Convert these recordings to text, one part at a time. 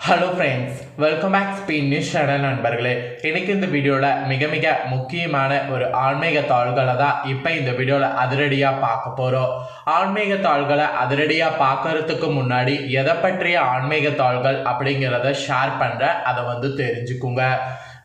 Hello friends, welcome back speed news channel நண்பர்களே. இன்னைக்கு இந்த வீடியோவில் மிக முக்கியமான ஒரு ஆன்மீக தாள்களை தான் இப்போ இந்த வீடியோவில் அதிரடியாக பார்க்க போகிறோம். ஆன்மீக தாள்களை அதிரடியாக பார்க்கறதுக்கு முன்னாடி எதை பற்றிய ஆன்மீக தாள்கள் அப்படிங்கிறத ஷேர் பண்ணுறேன், அதை தெரிஞ்சுக்குங்க.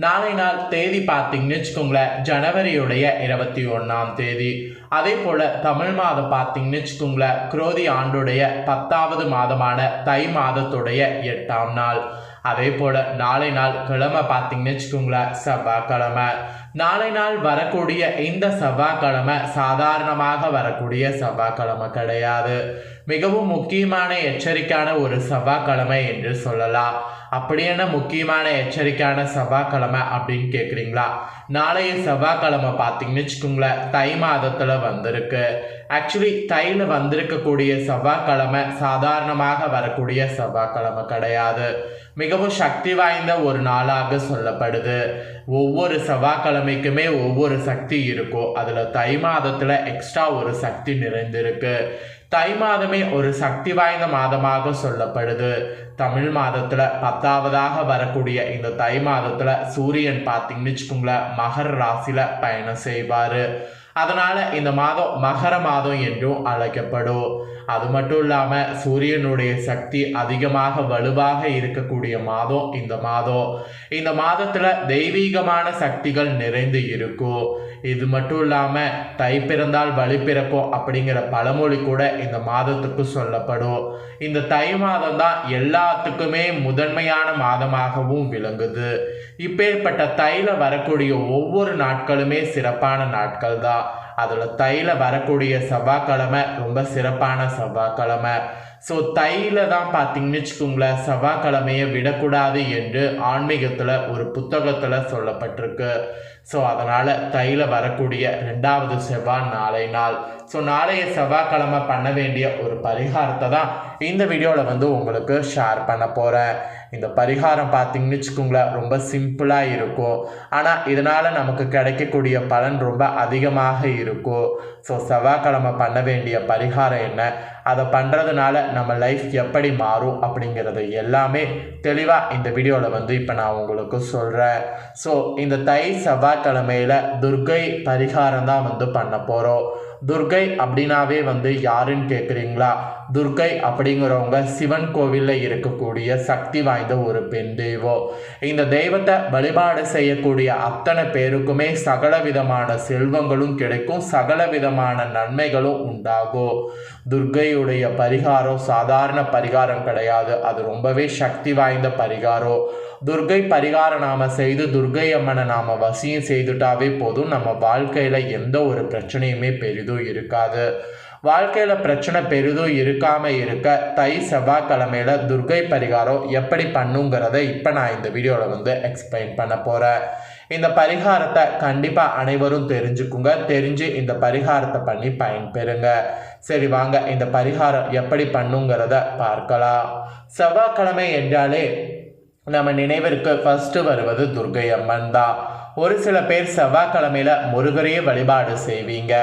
நாளை நாள் தேதி பார்த்தீங்கன்னு வச்சுக்கோங்களேன், ஜனவரியுடைய 21ஆம் தேதி. அதே போல் தமிழ் மாதம் பார்த்தீங்கன்னு வச்சுக்கோங்களேன், குரோதி ஆண்டுடைய 10வது மாதமான தை மாதத்துடைய 8ஆம் நாள். அதே போல் நாளை நாள் கிழமை பார்த்தீங்கன்னு வச்சுக்கோங்களேன், செவ்வாய்க்கிழமை. நாளை நாள் வரக்கூடிய இந்த செவ்வாய்க்கிழமை சாதாரணமாக வரக்கூடிய செவ்வாய்க்கிழமை கிடையாது. மிகவும் முக்கியமான எச்சரிக்கையான ஒரு செவ்வாய்க்கிழமை என்று சொல்லலாம். அப்படி என்ன முக்கியமான எச்சரிக்கையான செவ்வாய்க்கிழமை அப்படின்னு கேட்குறீங்களா? நாளைய செவ்வாய்க்கிழமை பார்த்தீங்கன்னு வச்சுக்கோங்களேன், தை மாதத்தில் வந்திருக்கு. ஆக்சுவலி தையில் வந்திருக்கக்கூடிய செவ்வாய்க்கிழமை சாதாரணமாக வரக்கூடிய செவ்வாய்க்கிழமை கிடையாது. மிகவும் சக்தி வாய்ந்த ஒரு நாளாக சொல்லப்படுது. ஒவ்வொரு செவ்வாய்க்கிழமைக்குமே ஒவ்வொரு சக்தி இருக்கும். அதில் தை மாதத்தில் எக்ஸ்ட்ரா ஒரு சக்தி நிறைந்திருக்கு. தை மாதமே ஒரு சக்தி வாய்ந்த மாதமாக சொல்லப்படுது. தமிழ் மாதத்தில் 10வதாக வரக்கூடிய இந்த தை மாதத்தில் சூரியன் பார்த்தீங்கன்னு வச்சுக்கோங்களேன், மகர ராசியில் பயணம் செய்வார். அதனால் இந்த மாதம் மகர மாதம் என்றும் அழைக்கப்படும். அது மட்டும் இல்லாமல் சூரியனுடைய சக்தி அதிகமாக வலுவாக இருக்கக்கூடிய மாதம் இந்த மாதம். இந்த மாதத்தில் தெய்வீகமான சக்திகள் நிறைந்து இருக்கும். இது மட்டும் இல்லாமல் தை பிறந்தால் வழி பிறக்கும் அப்படிங்கிற பழமொழி கூட இந்த மாதத்துக்கு சொல்லப்படும். இந்த தை மாதம் தான் எல்லாத்துக்குமே முதன்மையான மாதமாகவும் விளங்குது. இப்பேற்பட்ட தைல வரக்கூடிய ஒவ்வொரு நாட்களுமே சிறப்பான நாட்கள் தான். அதில் தைல வரக்கூடிய செவ்வாய்க்கிழமை ரொம்ப சிறப்பான செவ்வாய்க்கிழமை. ஸோ தையில தான் பார்த்தீங்கன்னு வச்சுக்கோங்களேன், செவ்வாய்க்கிழமையை விடக்கூடாது என்று ஆன்மீகத்தில் ஒரு புத்தகத்தில் சொல்லப்பட்டிருக்கு. ஸோ அதனால் தையில வரக்கூடிய 2வது செவ்வாய் நாளை நாள். ஸோ நாளைய செவ்வாய்க்கிழமை பண்ண வேண்டிய ஒரு பரிகாரத்தை தான் இந்த வீடியோவில் உங்களுக்கு ஷேர் பண்ண போகிறேன். இந்த பரிகாரம் பார்த்தீங்கன்னு வச்சுக்கோங்களேன், ரொம்ப சிம்பிளாக இருக்கும். ஆனால் இதனால் நமக்கு கிடைக்கக்கூடிய பலன் ரொம்ப அதிகமாக இருக்கும். ஸோ செவ்வாய்க்கிழமை பண்ண வேண்டிய பரிகாரம் என்ன, அதை பண்ணுறதுனால நம்ம லைஃப் எப்படி மாறும் அப்படிங்கிறது எல்லாமே தெளிவாக இந்த வீடியோவில் இப்போ நான் உங்களுக்கு சொல்கிறேன். ஸோ இந்த தை செவ்வாய்க்கிழமையில் துர்க்கை பரிகாரம் தான் பண்ண போகிறோம். துர்க்கை அப்படின்னாவே யாருன்னு கேட்குறீங்களா? துர்க்கை அப்படிங்கிறவங்க சிவன் கோவிலில் இருக்கக்கூடிய சக்தி வாய்ந்த ஒரு பெண் தெய்வம். இந்த தெய்வத்தை வழிபாடு செய்யக்கூடிய அத்தனை பேருக்குமே சகல விதமான செல்வங்களும் கிடைக்கும், சகல விதமான நன்மைகளும் உண்டாகும். துர்க்கையுடைய பரிகாரம் சாதாரண பரிகாரம் கிடையாது. அது ரொம்பவே சக்தி வாய்ந்த பரிகாரம். துர்க்கை பரிகாரம் நாம் செய்து துர்க்கை அம்மனை நாம் வசியம் செய்துட்டாவே போதும், நம்ம வாழ்க்கையில் எந்த ஒரு பிரச்சனையுமே பெரிதும் இருக்காது. வாழ்க்கையில் பிரச்சனை பெரிதும் இருக்காமல் இருக்க தை செவ்வாய்க்கிழமையில் துர்க்கை பரிகாரம் எப்படி பண்ணுங்கிறத இப்போ நான் இந்த வீடியோவில் எக்ஸ்பிளைன் பண்ண போகிறேன். இந்த பரிகாரத்தை கண்டிப்பாக அனைவரும் தெரிஞ்சுக்குங்க. தெரிஞ்சு இந்த பரிகாரத்தை பண்ணி பயன்பெறுங்க. சரி வாங்க, இந்த பரிகாரம் எப்படி பண்ணுங்கிறத பார்க்கலாம். செவ்வாய்க்கிழமை என்றாலே நம்ம நினைவிற்கு ஃபர்ஸ்ட் வருவது துர்க்கை அம்மன் தான். ஒரு சில பேர் செவ்வாய்க்கிழமையில் முருகரையே வழிபாடு செய்வீங்க.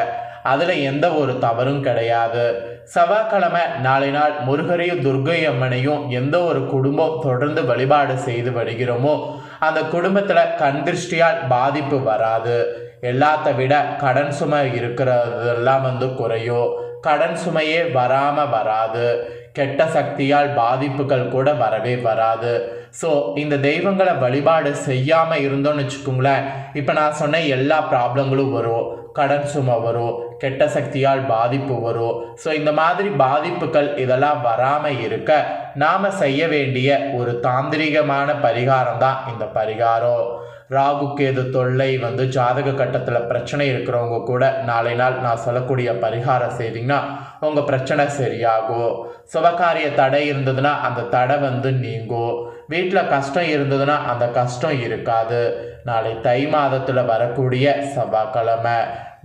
அதில் எந்த ஒரு தவறும் கிடையாது. செவ்வாய்க்கிழமை நாளை நாள் முருகரையும் துர்க்கை அம்மனையும் எந்த ஒரு குடும்பம் தொடர்ந்து வழிபாடு செய்து வருகிறோமோ அந்த குடும்பத்தில் கண் திருஷ்டியால் பாதிப்பு வராது. எல்லாத்த விட கடன் சுமை இருக்கிறதெல்லாம் குறையும். கடன் சுமையே வராமல் வராது. கெட்ட சக்தியால் பாதிப்புகள் கூட வரவே வராது. ஸோ இந்த தெய்வங்களை வழிபாடு செய்யாமல் இருந்தோன்னு வச்சுக்கோங்களேன், இப்போ நான் சொன்ன எல்லா ப்ராப்ளங்களும் வரும். கடன் சுமை வரும், கெட்ட சக்தியால் பாதிப்பு வரும். ஸோ இந்த மாதிரி பாதிப்புகள் இதெல்லாம் வராமல் இருக்க நாம் செய்ய வேண்டிய ஒரு தாந்திரிகமான பரிகாரம் தான் இந்த பரிகாரம். ராகு கேது தொல்லை ஜாதக கட்டத்தில் பிரச்சனை இருக்கிறவங்க கூட நாளை நாள் நான் சொல்லக்கூடிய பரிகாரம் செய்தீங்கன்னா உங்கள் பிரச்சனை சரியாகும். சுபகாரிய தடை இருந்ததுன்னா அந்த தடை நீங்கும். வீட்டில் கஷ்டம் இருந்ததுன்னா அந்த கஷ்டம் இருக்காது. நாளை தை மாதத்தில் வரக்கூடிய செவ்வாய்க்கிழமை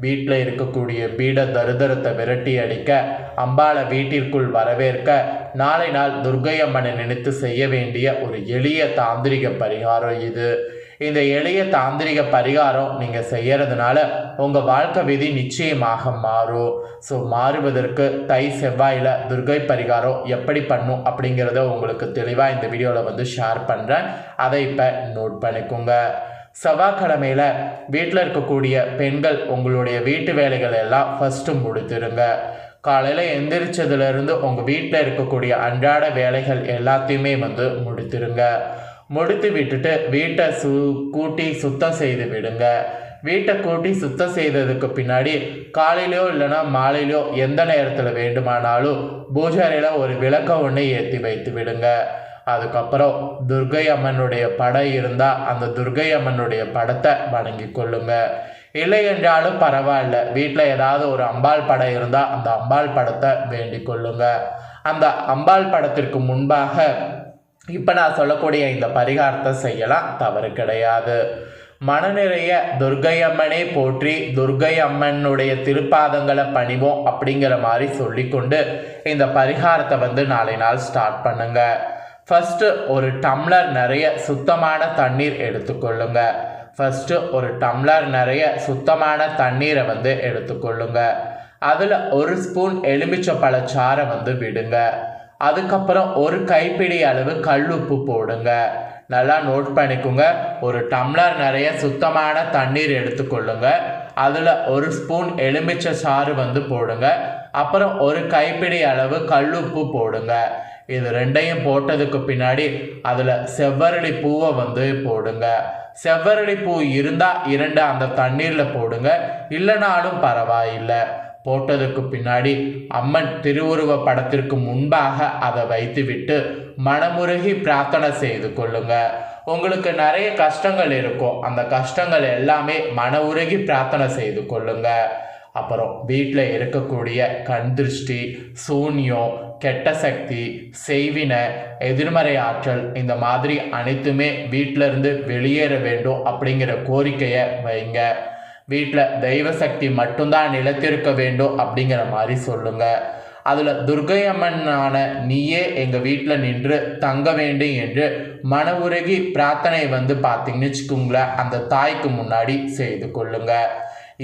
வீட்டில் இருக்கக்கூடிய பீட தரித்திரத்தை விரட்டி அடிக்க, அம்பாளை வீட்டிற்குள் வரவேற்க நாளை நாள் துர்க்கை அம்மனை நினைத்து செய்ய வேண்டிய ஒரு எளிய தாந்திரிக பரிகாரம் இது. இந்த எளிய தாந்திரிக பரிகாரம் நீங்கள் செய்யறதுனால உங்கள் வாழ்க்கை விதி நிச்சயமாக மாறும். ஸோ மாறுவதற்கு தை செவ்வாயில் துர்கை பரிகாரம் எப்படி பண்ணும் அப்படிங்கிறத உங்களுக்கு தெளிவாக இந்த வீடியோவில் வந்து ஷேர் பண்ணுறேன். அதை இப்போ நோட் பண்ணிக்கோங்க. செவ்வாய்க்கிழமையில் வீட்டில் இருக்கக்கூடிய பெண்கள் உங்களுடைய வீட்டு வேலைகள் எல்லாம் ஃபஸ்ட்டு முடித்துருங்க. காலையில் எந்திரிச்சதுலேருந்து உங்கள் வீட்டில் இருக்கக்கூடிய அன்றாட வேலைகள் எல்லாத்தையுமே வந்து முடித்துருங்க. முடித்து விட்டுட்டு வீட்டை கூட்டி சுத்தம் செய்து விடுங்க. வீட்டை கூட்டி சுத்தம் செய்ததுக்கு பின்னாடி காலையிலையோ இல்லைனா மாலையிலையோ எந்த நேரத்தில் வேண்டுமானாலும் பூஜை அறையில் ஒரு விளக்க ஒன்று ஏற்றி வைத்து விடுங்க. அதுக்கப்புறம் துர்கை அம்மனுடைய படம் இருந்தால் அந்த துர்கை அம்மனுடைய படத்தை வணங்கி கொள்ளுங்க. இல்லை என்றாலும் பரவாயில்ல, வீட்டில் ஏதாவது ஒரு அம்பாள் படம் இருந்தால் அந்த அம்பாள் படத்தை வேண்டிக் கொள்ளுங்க. அந்த அம்பாள் படத்திற்கு முன்பாக இப்போ நான் சொல்லக்கூடிய இந்த பரிகாரத்தை செய்யலாம், தவறு கிடையாது. மனநிறைய துர்கை அம்மனே போற்றி துர்கை அம்மனுடைய திருப்பாதங்களை பணிவோம் அப்படிங்கிற மாதிரி சொல்லிக்கொண்டு இந்த பரிகாரத்தை வந்து நாளை நாள் ஸ்டார்ட் பண்ணுங்க. ஃபஸ்ட்டு ஒரு டம்ளர் நிறைய சுத்தமான தண்ணீர் எடுத்துக்கொள்ளுங்க. ஃபஸ்ட்டு ஒரு டம்ளர் நிறைய சுத்தமான தண்ணீரை வந்து எடுத்துக்கொள்ளுங்க. அதில் ஒரு ஸ்பூன் எலுமிச்சம்பழச்சாறை வந்து விடுங்க. அதுக்கப்புறம் ஒரு கைப்பிடி அளவு கல்லுப்பு போடுங்க. நல்லா நோட் பண்ணிக்கோங்க. ஒரு டம்ளர் நிறைய சுத்தமான தண்ணீர் எடுத்துக்கொள்ளுங்க. அதில் ஒரு ஸ்பூன் எலுமிச்சை சாறு வந்து போடுங்க. அப்புறம் ஒரு கைப்பிடி அளவு கல்லுப்பு போடுங்க. இது ரெண்டையும் போட்டதுக்கு பின்னாடி அதில் செவ்வரளி பூவை வந்து போடுங்க. செவ்வரளி பூ இருந்தால் 2 அந்த தண்ணீரில் போடுங்க, இல்லைனாலும் பரவாயில்லை. போட்டதுக்கு பின்னாடி அம்மன் திருவுருவ படத்திற்கு முன்பாக அதை வைத்துவிட்டு மனமுருகி பிரார்த்தனை செய்து கொள்ளுங்க. உங்களுக்கு நிறைய கஷ்டங்கள் இருக்கும், அந்த கஷ்டங்கள் எல்லாமே மன உருகி பிரார்த்தனை செய்து கொள்ளுங்க. அப்புறம் வீட்டில் இருக்கக்கூடிய கண் திருஷ்டி, சூன்யம், கெட்ட சக்தி, செய்வினை, எதிர்மறை ஆற்றல், இந்த மாதிரி அனைத்துமே வீட்டிலேருந்து வெளியேற வேண்டும் அப்படிங்கிற கோரிக்கையை வைங்க. வீட்டில் தெய்வ சக்தி மட்டும்தான் நிலைத்திருக்க வேண்டும் அப்படிங்கிற மாதிரி சொல்லுங்க. அதில் துர்கை அம்மனான நீயே எங்கள் வீட்டில் நின்று தங்க வேண்டும் என்று மன உருகி பிரார்த்தனை வந்து பார்த்தீங்கன்னு வச்சுக்கோங்களேன், அந்த தாய்க்கு முன்னாடி செய்து கொள்ளுங்க.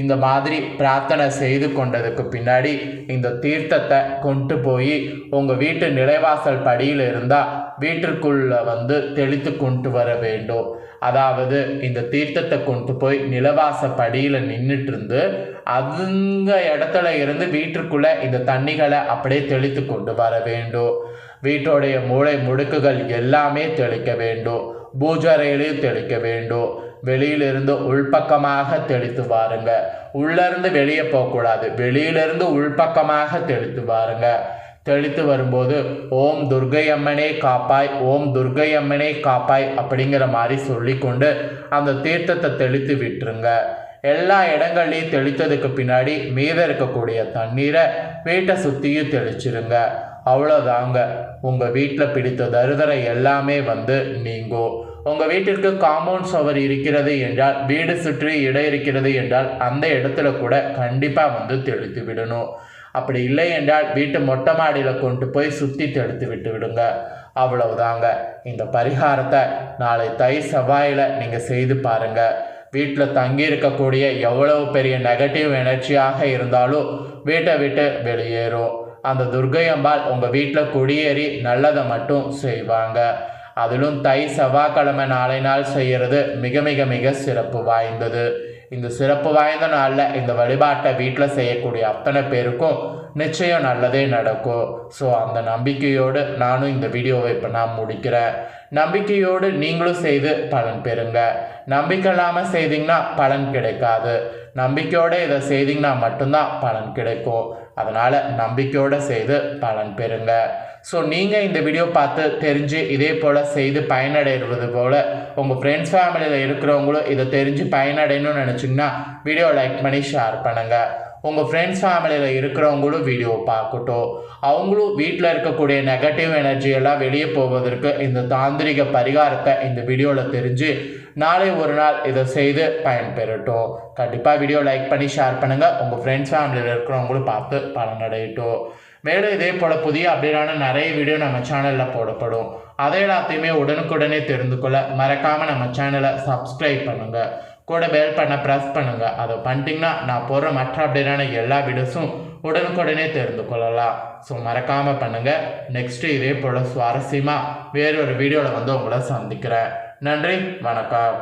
இந்த மாதிரி பிரார்த்தனை செய்து கொண்டதுக்கு பின்னாடி இந்த தீர்த்தத்தை கொண்டு போய் உங்கள் வீட்டு நிலைவாசல் படியில் இருந்தால் வீட்டிற்குள்ளே வந்து தெளித்து கொண்டு வர வேண்டும். அதாவது இந்த தீர்த்தத்தை கொண்டு போய் நிலவாச படியில் நின்றுட்டு இருந்து அந்த இடத்துல இருந்து வீட்டிற்குள்ளே இந்த தண்ணிகளை அப்படியே தெளித்து கொண்டு வர வேண்டும். வீட்டோடைய மூளை முடுக்குகள் எல்லாமே தெளிக்க வேண்டும். பூஜரையிலையும் தெளிக்க வேண்டும். வெளியிலிருந்து உள்பக்கமாக தெளித்து வாருங்க. உள்ளிருந்து வெளியே போகக்கூடாது, வெளியிலிருந்து உள்பக்கமாக தெளித்து வாருங்க. தெளித்து வரும்போது ஓம் துர்கை அம்மனே காப்பாய், ஓம் துர்கை அம்மனே காப்பாய் அப்படிங்கிற மாதிரி சொல்லிக்கொண்டு அந்த தீர்த்தத்தை தெளித்து விட்டுருங்க. எல்லா இடங்கள்லையும் தெளித்ததுக்கு பின்னாடி மீத இருக்கக்கூடிய தண்ணீரை வீட்டை சுற்றியும் தெளிச்சிருங்க. அவ்வளோதாங்க, உங்கள் வீட்டில் பிடித்த தருதரை எல்லாமே வந்து நீங்கும். உங்கள் வீட்டிற்கு காம்பவுண்ட் சுவர் இருக்கிறது என்றால், வீடு சுற்றி இடம் இருக்கிறது என்றால் அந்த இடத்துல கூட கண்டிப்பாக வந்து தெளித்து விடணும். அப்படி இல்லை என்றால் வீட்டு மொட்டை மாடியில் கொண்டு போய் சுற்றி தெளித்து விட்டு விடுங்க. அவ்வளவுதாங்க. இந்த பரிகாரத்தை நாளை தை செவ்வாயில் நீங்கள் செய்து பாருங்கள். வீட்டில் தங்கி இருக்கக்கூடிய எவ்வளவு பெரிய நெகட்டிவ் எனர்ஜியாக இருந்தாலும் வீட்டை விட்டு வெளியேறும். அந்த துர்கை அம்பாள் உங்கள் வீட்டில் குடியேறி நல்லதை மட்டும் செய்வாங்க. அதிலும் தை செவ்வாய்க்கிழமை நாளை நாள் செய்கிறது மிக மிக மிக சிறப்பு வாய்ந்தது. இந்த சிறப்பு வாய்ந்த நாளில் இந்த வழிபாட்டை வீட்டில் செய்யக்கூடிய அத்தனை பேருக்கும் நிச்சயம் நல்லதே நடக்கும். ஸோ அந்த நம்பிக்கையோடு நானும் இந்த வீடியோவை இப்போ நான் முடிக்கிறேன். நம்பிக்கையோடு நீங்களும் செய்து பலன் பெறுங்க. நம்பிக்கை இல்லாமல் செய்தீங்கன்னா பலன் கிடைக்காது. நம்பிக்கையோடு இதை செய்தீங்கன்னா மட்டும்தான் பலன் கிடைக்கும். அதனால் நம்பிக்கையோடு செய்து பலன் பெறுங்க. ஸோ நீங்கள் இந்த வீடியோ பார்த்து தெரிஞ்சு இதே போல் செய்து பயனடைகிறது போல் உங்கள் ஃப்ரெண்ட்ஸ் ஃபேமிலியில் இருக்கிறவங்களும் இதை தெரிஞ்சு பயனடையணும்னு நினச்சிங்கன்னா வீடியோ லைக் பண்ணி ஷேர் பண்ணுங்கள். உங்கள் ஃப்ரெண்ட்ஸ் ஃபேமிலியில் இருக்கிறவங்களும் வீடியோவை பார்க்கட்டும். அவங்களும் வீட்டில் இருக்கக்கூடிய நெகட்டிவ் எனர்ஜியெல்லாம் வெளியே போவதற்கு இந்த தாந்திரிக பரிகாரத்தை இந்த வீடியோவில் தெரிஞ்சு நாளை ஒரு நாள் இதை செய்து பயன்பெறட்டும். கண்டிப்பாக வீடியோ லைக் பண்ணி ஷேர் பண்ணுங்கள். உங்கள் ஃப்ரெண்ட்ஸ் ஃபேமிலியில் இருக்கிறவங்களும் பார்த்து பலனடையட்டும். மேலும் இதே போல் புதிய அப்டேட்டான நிறைய வீடியோ நம்ம சேனலில் போடப்படும். அதை எல்லாத்தையுமே உடனுக்குடனே தெரிந்து கொள்ள மறக்காமல் நம்ம சேனலை சப்ஸ்கிரைப் பண்ணுங்கள். கூட பெல் பண்ண ப்ரெஸ் பண்ணுங்கள். அதை பண்ணிட்டீங்கன்னா நான் போடுற மற்ற அப்டேட்டான எல்லா வீடியோஸும் உடனுக்குடனே தெரிந்து கொள்ளலாம். ஸோ மறக்காமல் பண்ணுங்கள். நெக்ஸ்ட்டு இதே போல் சுவாரஸ்யமாக வேறொரு வீடியோவில் உங்களை சந்திக்கிறேன். நன்றி, வணக்கம்.